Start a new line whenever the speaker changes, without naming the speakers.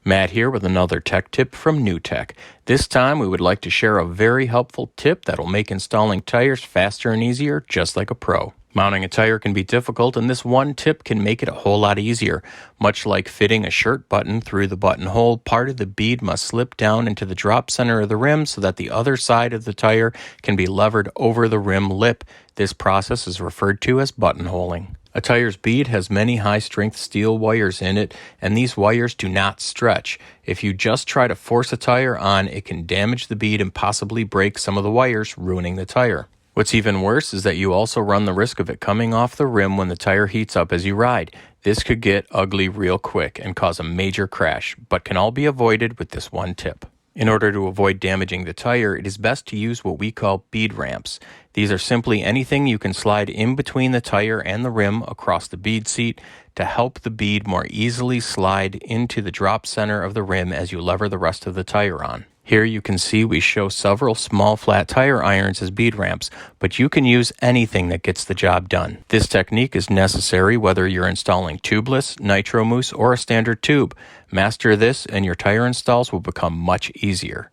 Matt here with another tech tip from Nuetech. This time we would like to share a very helpful tip that'll make installing tires faster and easier, just like a pro. Mounting a tire can be difficult, and this one tip can make it a whole lot easier. Much like fitting a shirt button through the buttonhole, part of the bead must slip down into the drop center of the rim so that the other side of the tire can be levered over the rim lip. This process is referred to as buttonholing. A tire's bead has many high-strength steel wires in it, and these wires do not stretch. If you just try to force a tire on, it can damage the bead and possibly break some of the wires, ruining the tire. What's even worse is that you also run the risk of it coming off the rim when the tire heats up as you ride. This could get ugly real quick and cause a major crash, but can all be avoided with this one tip. In order to avoid damaging the tire, it is best to use what we call bead ramps. These are simply anything you can slide in between the tire and the rim across the bead seat to help the bead more easily slide into the drop center of the rim as you lever the rest of the tire on. Here you can see we show several small flat tire irons as bead ramps, but you can use anything that gets the job done. This technique is necessary whether you're installing tubeless, Nitromousse, or a standard tube. Master this and your tire installs will become much easier.